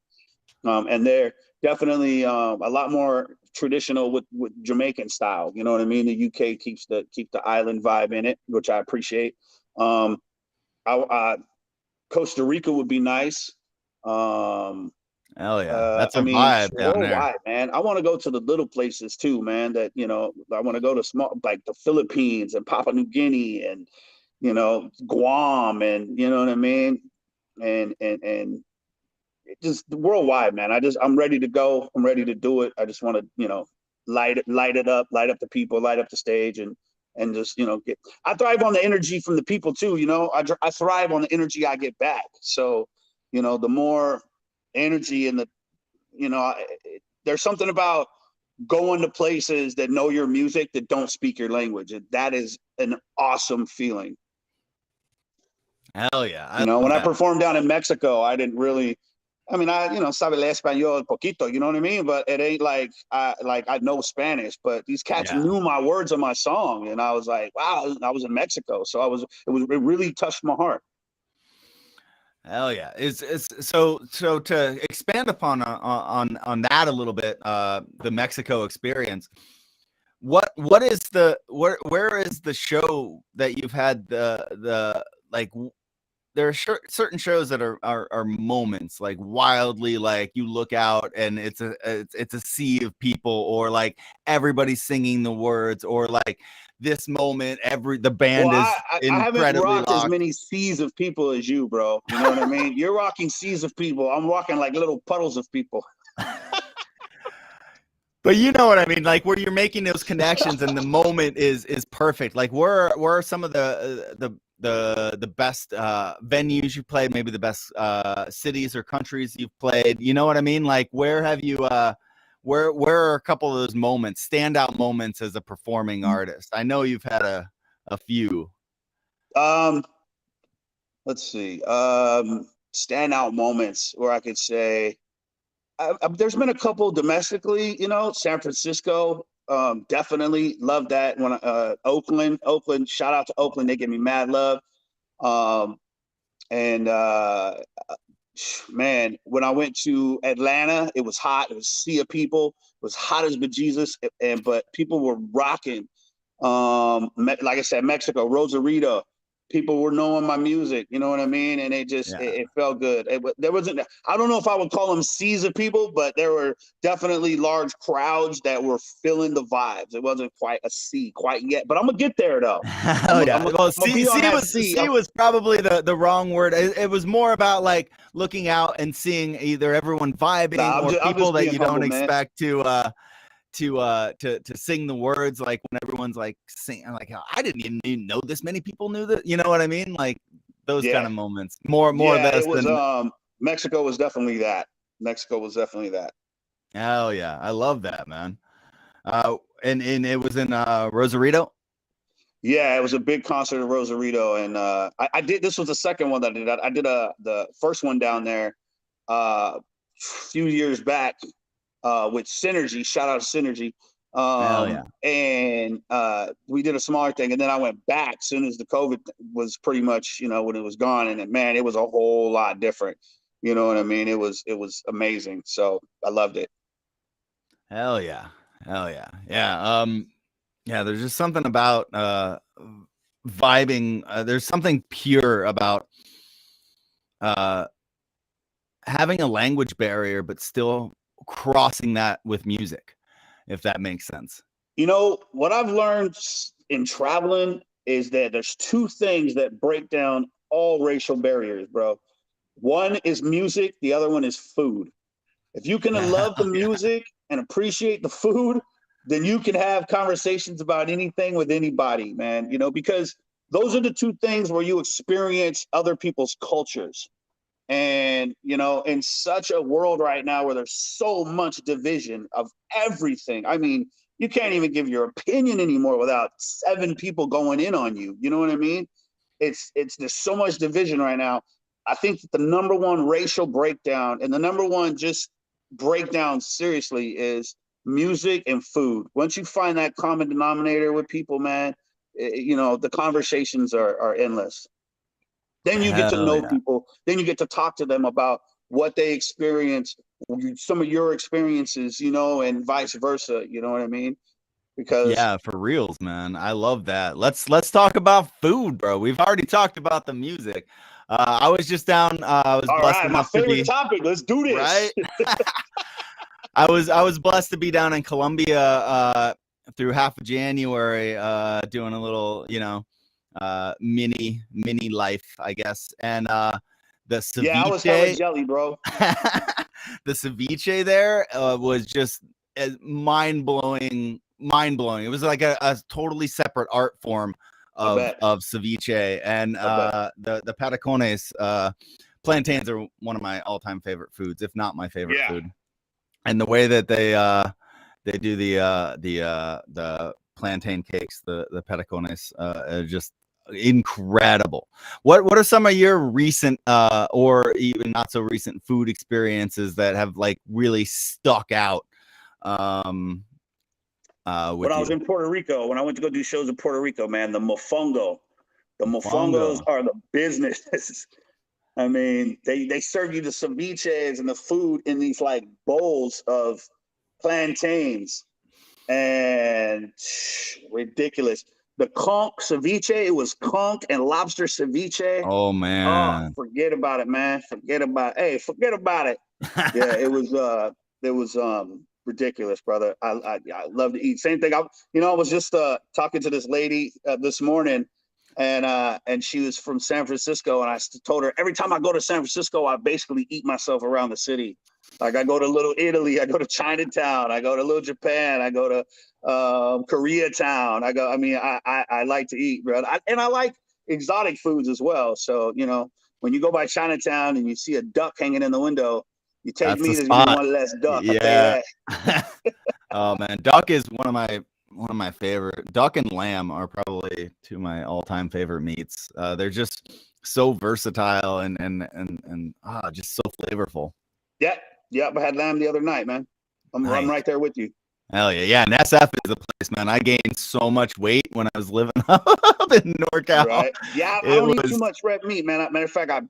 And they're definitely a lot more traditional with Jamaican style. You know what I mean? The UK keeps the island vibe in it, which I appreciate. Costa Rica would be nice. Hell yeah, that's a vibe down there, man. I want to go to the little places too, man. That, you know, I want to go to small, like the Philippines and Papua New Guinea and, you know, Guam, and you know what I mean, and just worldwide, man. I'm ready to go. I'm ready to do it. I just want to, you know, light it up, light up the people, light up the stage, and just, you know, I thrive on the energy from the people too. You know, I thrive on the energy I get back. So, you know, the more energy and you know, there's something about going to places that know your music that don't speak your language. And that is an awesome feeling. Hell yeah. You know, when I performed down in Mexico, I didn't really, I mean, you know, sabe el español poquito, you know what I mean? But it ain't like I know Spanish, but these cats knew my words of my song. And I was like, wow, I was in Mexico. So it really touched my heart. Hell yeah. So to expand upon on that a little bit, the Mexico experience, where is the show that you've had the like there are certain shows that are moments, like wildly, like you look out and it's a sea of people, or like everybody's singing the words, or like this moment, the band Well, is I haven't incredibly rocked as locked. many seas of people as you, bro. You know what I mean? You're rocking seas of people. I'm rocking like little puddles of people. But you know what I mean, like where you're making those connections and the moment is perfect. Like where are some of the best venues you played, maybe the best cities or countries you've played? You know what I mean? Like where have you where are a couple of those moments, standout moments as a performing artist? I know you've had a few. Um, let's see. Standout moments where I could say there's been a couple domestically, you know, San Francisco. Definitely love that. When Oakland, shout out to Oakland, they give me mad love. Um, and Man, when I went to Atlanta, it was hot. It was a sea of people. It was hot as bejesus, but people were rocking. Like I said, Mexico, Rosarito, people were knowing my music. You know what I mean? And Yeah. it felt good. There wasn't. I don't know if I would call them seas of people, but there were definitely large crowds that were feeling the vibes. It wasn't quite a sea quite yet, but I'm gonna get there though. Oh yeah. Well, I'm gonna be on that sea. C was probably the wrong word. It was more about like looking out and seeing either everyone vibing Nah, or I'm people just that being you don't humble, man. expect to sing the words, like when everyone's like sing, like I didn't even know this many people knew that. You know what I mean? Like those kind Yeah. of moments. More of Yeah, this it was than. Mexico was definitely that. Mexico was definitely that. Hell yeah, I love that, man. And it was in Rosarito. Yeah, it was a big concert in Rosarito, and I did. This was the second one that I did. I did the first one down there a few years back with Synergy. Shout out to Synergy. Hell yeah. And we did a smaller thing, and then I went back as soon as the COVID was pretty much, you know, when it was gone, and man, it was a whole lot different. You know what I mean? It was amazing. So I loved it. Hell yeah. Hell yeah. Yeah. Yeah, there's just something about vibing. There's something pure about uh having a language barrier, but still crossing that with music, if that makes sense. You know, what I've learned in traveling is that there's two things that break down all racial barriers, bro. One is music, the other one is food. If you can love the Yeah. music and appreciate the food, then you can have conversations about anything with anybody, man. You know, because those are the two things where you experience other people's cultures. And, you know, in such a world right now where there's so much division of everything, I mean, you can't even give your opinion anymore without 7 people going in on you. You know what I mean? There's so much division right now. I think that the number one racial breakdown and the number one just breakdown seriously is music and food. Once you find that common denominator with people, man, you know, the conversations are endless. Then you get to Hell know yeah. people. Then you get to talk to them about what they experience, some of your experiences, you know, and vice versa. You know what I mean? Because Yeah, for reals, man. I love that. Let's talk about food, bro. We've already talked about the music. I was just down. I was all blessed right, my enough to favorite be topic. Let's do right. this. I was blessed to be down in Colombia through half of January, doing a little, you know, mini life, I guess. And the Yeah, I was hella ceviche, jelly, bro. the ceviche there was just mind blowing. Mind blowing. It was like a totally separate art form I bet. of ceviche, and I bet. the patacones. Plantains are one of my all time favorite foods, if not my favorite Yeah. food. And the way that they do the plantain cakes, the patacones, are just incredible. What are some of your recent or even not so recent food experiences that have like really stuck out When with I was you? in Puerto Rico, when I went to go do shows in Puerto Rico, man, the mofongos Fongo. are the business. I mean, they serve you the ceviches and the food in these like bowls of plantains and ridiculous. the conch ceviche. It was conch and lobster ceviche. Oh Oh, man. forget about it, man. Forget about it. Hey, forget about it. Yeah, it was ridiculous, brother. I love to eat. Same thing. I was just talking to this lady this morning, and she was from San Francisco, and I told her every time I go to San Francisco, I basically eat myself around the city. Like I go to Little Italy, I go to Chinatown, I go to Little Japan, I go to Koreatown. I like to eat, bro, and I like exotic foods as well. So when you go by Chinatown and you see a duck hanging in the window, you take That's me, the there's gonna be spot. one less duck. I'll tell Yeah. you that. Oh man, duck is one of my favorite. Duck and lamb are probably two of my all-time favorite meats. They're just so versatile and just so flavorful. Yeah, yeah. I had lamb the other night, man. I'm Nice. right there with you. Hell yeah, yeah. And SF is a place, man. I gained so much weight when I was living up in NorCal. Right. Yeah, I don't eat too much red meat, man. Matter of fact, I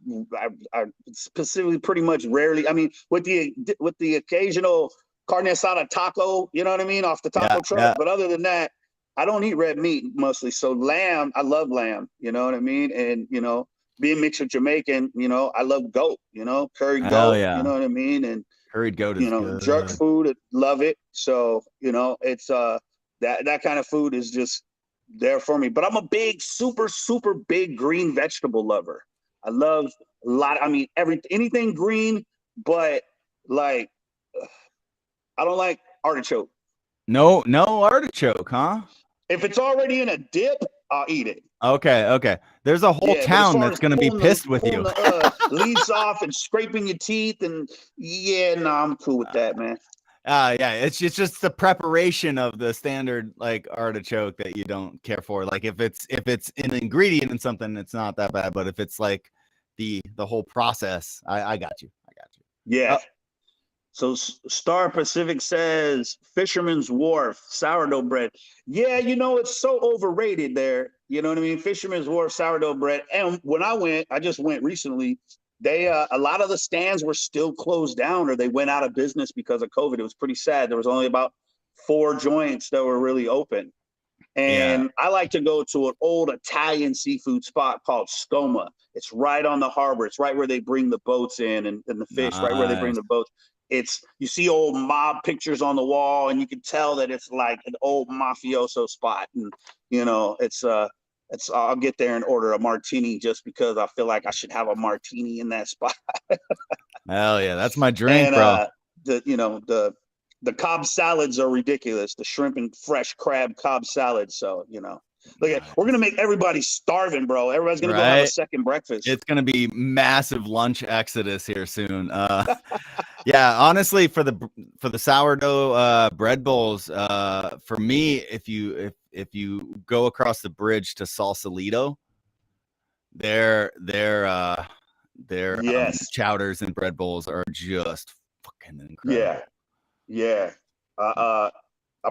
specifically pretty much rarely. I mean, with the occasional carne asada taco, you know what I mean, off the taco truck. Yeah. But other than that, I don't eat red meat mostly. So lamb, I love lamb. You know what I mean? And being mixed with Jamaican, I love goat. Curry goat. Yeah. You know what I mean? And curried goat is good. jerk food, love it. So it's that kind of food is just there for me. But I'm a big, super, super big green vegetable lover. I love a lot. I mean, anything green, but like I don't like artichoke. No artichoke, huh? If it's already in a dip, I'll eat it. Okay. There's a whole town that's going to be pissed with you. Leaves off and scraping your teeth, and I'm cool with that, man. Yeah, it's just the preparation of the standard like artichoke that you don't care for. Like if it's an ingredient in something, it's not that bad. But if it's like the whole process, I got you. Yeah. So Star Pacific says Fisherman's Wharf sourdough bread. Yeah, it's so overrated there. You know what I mean? Fisherman's Wharf sourdough bread. And when I just went recently. They a lot of the stands were still closed down, or they went out of business because of COVID. It was pretty sad. There was only about 4 joints that were really open. And I like to go to an old Italian seafood spot called Scoma. It's right on the harbor. It's right where they bring the boats in and the fish, right where they bring the boats. You see old mob pictures on the wall, and you can tell that it's like an old mafioso spot. And I'll get there and order a martini just because I feel like I should have a martini in that spot. Hell yeah, that's my drink, bro. The Cobb salads are ridiculous. The shrimp and fresh crab Cobb salad. So we're gonna make everybody starving, bro. Everybody's gonna go have a second breakfast. It's gonna be massive lunch exodus here soon. Yeah, honestly, for the sourdough bread bowls, for me, if you go across the bridge to Sausalito, their chowders and bread bowls are just fucking incredible. Yeah. I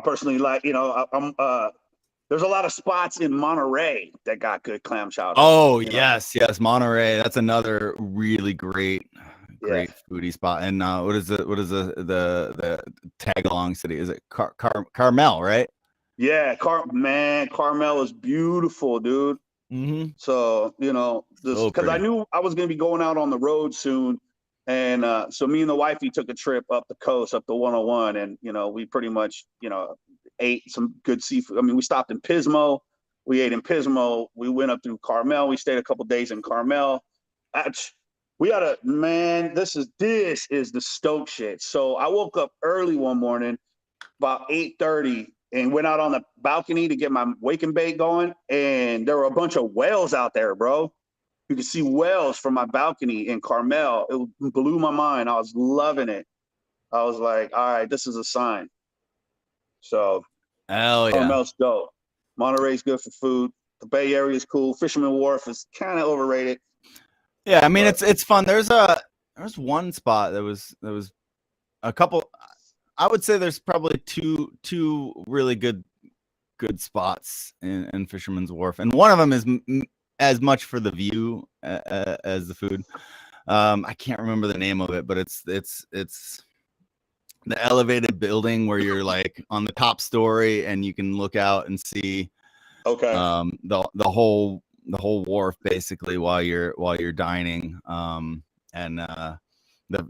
personally like, there's a lot of spots in Monterey that got good clam chowder. Oh, yes, Monterey. That's another really great foodie spot. And what is the tag along city? Is it Carmel, right? Yeah, Carmel is beautiful, dude. Mm-hmm. So because I knew I was gonna be going out on the road soon, and so me and the wifey took a trip up the coast, up the 101, and we pretty much ate some good seafood. I mean, we stopped in Pismo. We ate in Pismo. We went up through Carmel. We stayed a couple days in Carmel. We had this is the Stoke shit. So I woke up early one morning, about 8:30, and went out on the balcony to get my wake and bake going. And there were a bunch of whales out there, bro. You could see whales from my balcony in Carmel. It blew my mind. I was loving it. I was like, all right, this is a sign. So Carmel's dope. Monterey's good for food. The Bay Area is cool. Fisherman Wharf is kind of overrated. Yeah, I mean it's fun. There's one spot that was a couple. I would say there's probably two really good spots in Fisherman's Wharf, and one of them is as much for the view as the food. I can't remember the name of it, but it's the elevated building where you're like on the top story and you can look out and see Okay. The whole wharf basically while you're dining. And the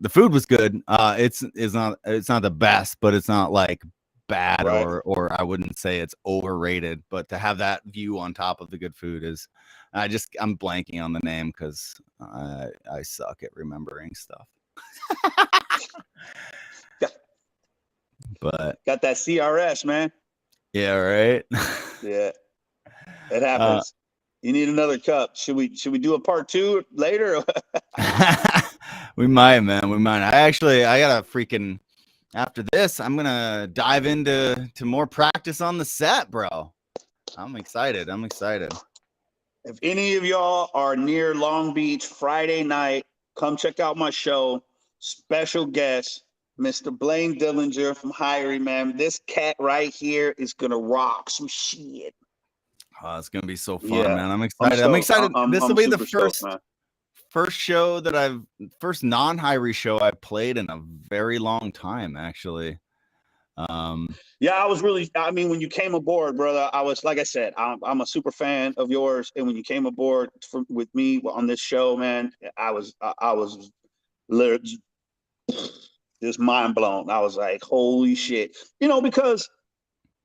food was good. It's not the best, but it's not like bad, Right. or I wouldn't say it's overrated. But to have that view on top of the good food is, I'm blanking on the name because I suck at remembering stuff. But Got that CRS, man. yeah, right. Yeah, it happens. You need another cup. Should we do a part 2 later? We might, man. We might. I got a freaking. After this, I'm gonna dive into more practice on the set, bro. I'm excited. If any of y'all are near Long Beach Friday night, come check out my show. Special guest, Mr. Blaine Dillinger from Hyrie, man. This cat right here is gonna rock some shit. Oh, it's gonna be so fun, Yeah, man. I'm excited. This will be the super stoked, man. first non-Hyrie show I played in a very long time, actually. Yeah, I mean, when you came aboard, brother, I was, like I said, I'm a super fan of yours. And when you came aboard with me on this show, man, I was literally just mind blown. I was like, holy shit. Because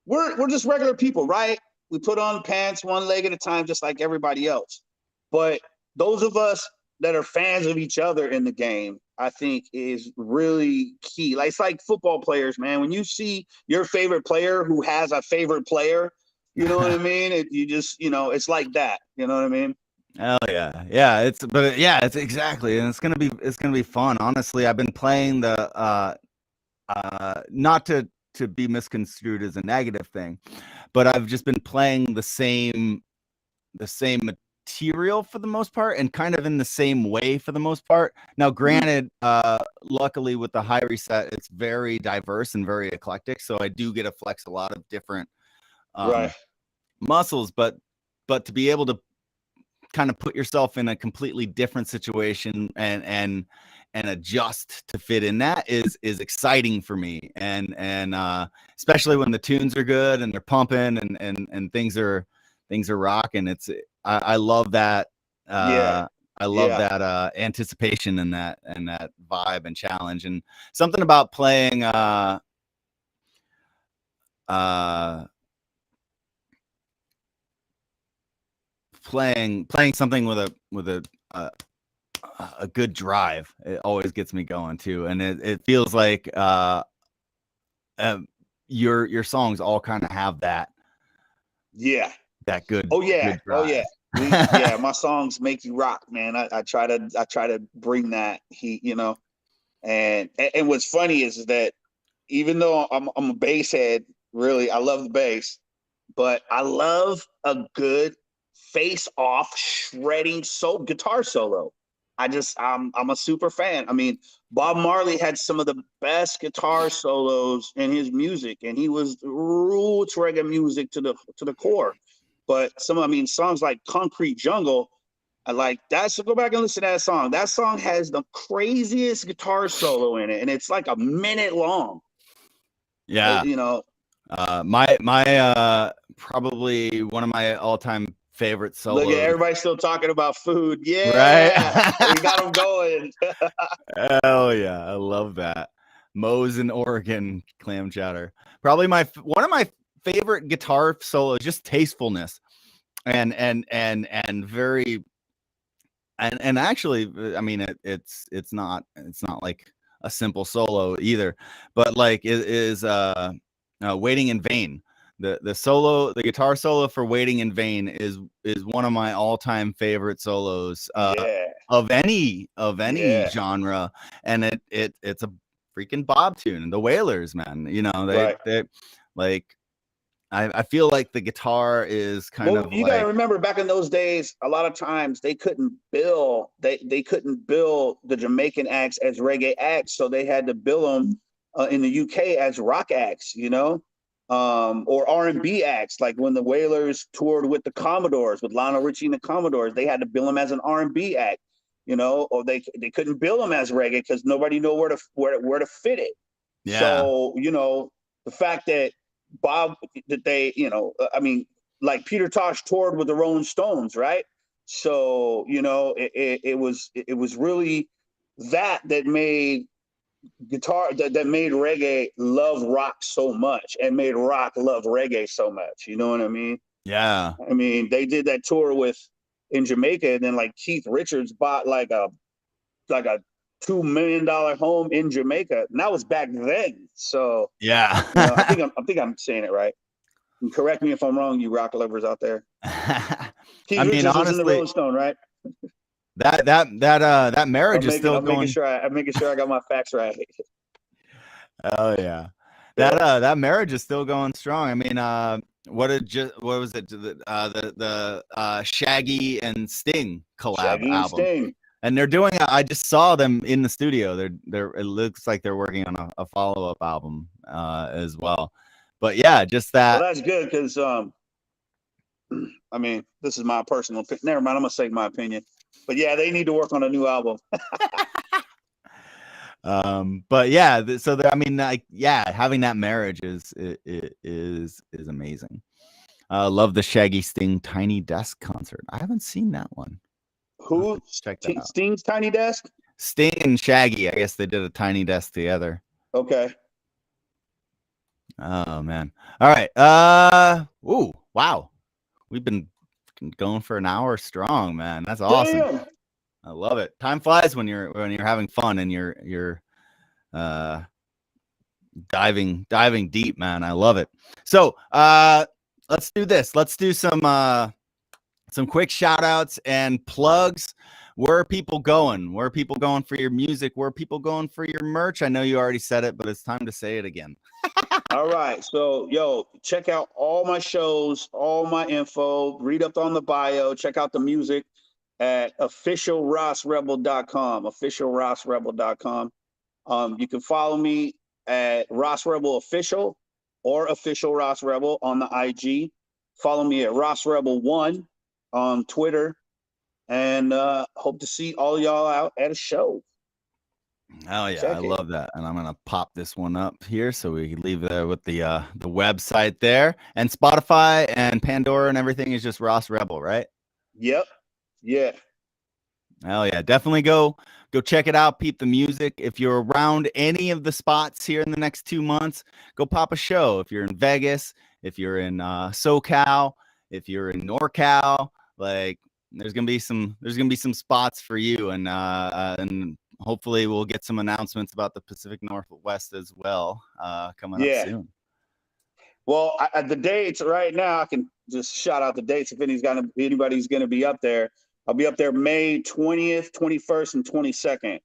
we're just regular people, right? We put on pants one leg at a time, just like everybody else. But those of us that are fans of each other in the game, I think is really key. Like, it's like football players, man. When you see your favorite player who has a favorite player, you know what I mean? It's like that. You know what I mean? Hell yeah. It's exactly, and it's gonna be fun. Honestly, I've been playing the not to be misconstrued as a negative thing, but I've just been playing the same material for the most part, and kind of in the same way for the most part. Now, granted, luckily with the high reset, it's very diverse and very eclectic, so I do get to flex a lot of different Right. muscles, but to be able to kind of put yourself in a completely different situation and adjust to fit in that is exciting for me, and especially when the tunes are good and they're pumping and things are rocking. I love that. Yeah. I love Yeah. that anticipation and that vibe and challenge, and something about playing playing something with a good drive. It always gets me going too, and it feels like your songs all kind of have that. Yeah. That good. Oh yeah. Good drive. Oh yeah. My songs make you rock, man. I try to bring that heat, and what's funny is that even though I'm a bass head, really, I love the bass, but I love a good face off shredding guitar solo. I'm a super fan. I mean, Bob Marley had some of the best guitar solos in his music, and he was roots reggae music to the core. But songs like Concrete Jungle, I like that. So go back and listen to that song. That song has the craziest guitar solo in it, and it's like a minute long. Yeah. My probably one of my all-time favorite solos. Look at everybody still talking about food. Yeah. Right. We got them going. Hell yeah. I love that. Moe's in Oregon clam chowder. Probably one of my favorite guitar solos, just tastefulness and very, and actually, I mean, it's not like a simple solo either, but like it is Waiting in Vain. The guitar solo for Waiting in Vain is one of my all-time favorite solos of any genre, and it's a freaking Bob tune. The Wailers, man, they like, I feel like the guitar is kind of you gotta remember, back in those days, a lot of times they couldn't bill the Jamaican acts as reggae acts, so they had to bill them in the UK as rock acts, or R&B acts. Like when the Wailers toured with the Commodores, with Lionel Richie and the Commodores, they had to bill them as an R&B act, or they couldn't bill them as reggae because nobody knew where to fit it. Yeah. So the fact that Bob, that they, like Peter Tosh toured with the Rolling Stones, right? So, you know, it was really that made that made reggae love rock so much, and made rock love reggae so much. You know what I mean? Yeah. I mean, they did that tour in Jamaica, and then like Keith Richards bought like a $2 million home in Jamaica, and that was back then. So Yeah. you know, I think I'm saying it right. And correct me if I'm wrong, you rock lovers out there. Keith I mean, Richards was in the honestly, Rolling Stone, right? that marriage is still I'm making going. sure I got my facts right. Oh yeah. Yeah. That marriage is still going strong. I mean, what was it? The Shaggy and Sting collab Shaggy and album. Sting. And they're doing I just saw them in the studio. It looks like they're working on a follow-up album as well. But yeah, just that. Well, that's good because I mean, this is my personal opinion. Never mind, I'm gonna say my opinion. But yeah, they need to work on a new album. But yeah, I mean, like, yeah, having that marriage is amazing. Love the Shaggy Sting Tiny Desk concert. I haven't seen that one. Who? Check that out. Sting's Tiny Desk? Sting and Shaggy. I guess they did a Tiny Desk together. Okay. Oh man. All right. Ooh, wow. We've been going for an hour strong, man. That's awesome. Damn. I love it. Time flies when you're having fun and you're diving deep, man. I love it. So let's do this. Let's do some quick shout outs and plugs. Where are people going? Where are people going for your music? Where are people going for your merch? I know you already said it, but it's time to say it again. All right. So, yo, check out all my shows, all my info, read up on the bio, check out the music at officialrasrebel.com, officialrasrebel.com. You can follow me at Ross Rebel Official or Official Ross Rebel on the IG. Follow me at Ross Rebel 1 on Twitter, and hope to see all y'all out at a show. Oh yeah, I love that. And I'm gonna pop this one up here so we can leave there with the website there, and Spotify and Pandora and everything is just Ross Rebel, right? Yep. Yeah. Hell yeah, definitely go check it out. Peep the music. If you're around any of the spots here in the next 2 months, go pop a show. If you're in Vegas, if you're in SoCal, if you're in NorCal, like there's gonna be some spots for you, and hopefully we'll get some announcements about the Pacific Northwest as well coming up soon. Well, the dates right now, I can just shout out the dates if anybody's gonna be up there. I'll be up there May 20th, 21st, and 22nd.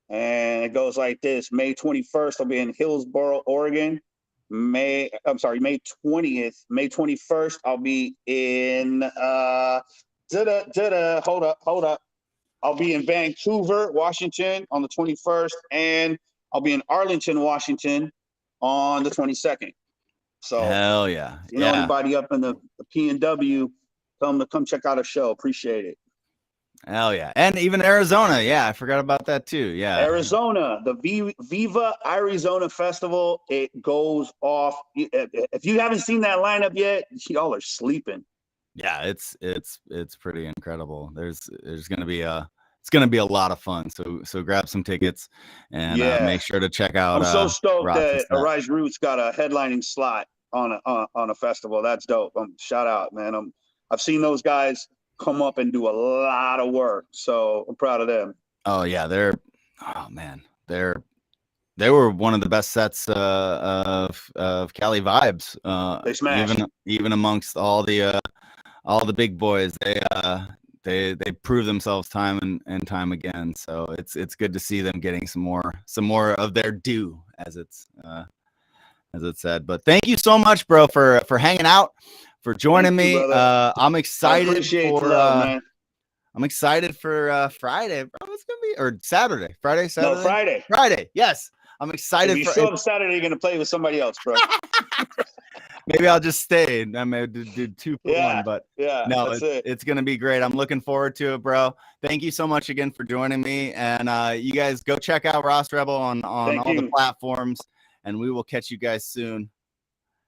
And it goes like this. May 21st, I'll be in Hillsboro, Oregon. May 20th. May 21st, I'll be in hold up. I'll be in Vancouver, Washington on the 21st, and I'll be in Arlington, Washington on the 22nd. So hell yeah. You know, anybody up in the PNW, tell them to come check out a show. Appreciate it. Hell yeah. And even Arizona. Yeah, I forgot about that too. Yeah. Arizona, the Viva Arizona Festival, it goes off. If you haven't seen that lineup yet, y'all are sleeping. Yeah, it's pretty incredible. There's gonna be it's gonna be a lot of fun. So grab some tickets and make sure to check out. I'm so stoked that Arise Roots got a headlining slot on a festival. That's dope. Shout out, man. I've seen those guys come up and do a lot of work, so I'm proud of them. Oh yeah, they were one of the best sets of Cali vibes. They smashed. Even amongst all the big boys, they prove themselves time and time again. So it's good to see them getting some more of their due, as it's said. But thank you so much, bro, for hanging out, for joining me. I'm excited man. I'm excited for Friday, bro. It's gonna be Saturday. Friday. No, Friday. Friday. Yes, I'm excited. If you show up Saturday, you're gonna play with somebody else, bro. Maybe I'll just stay. I may do 2 for 1, but no, it's gonna be great. I'm looking forward to it, bro. Thank you so much again for joining me, and you guys go check out Ross Rebel on all the platforms, and we will catch you guys soon.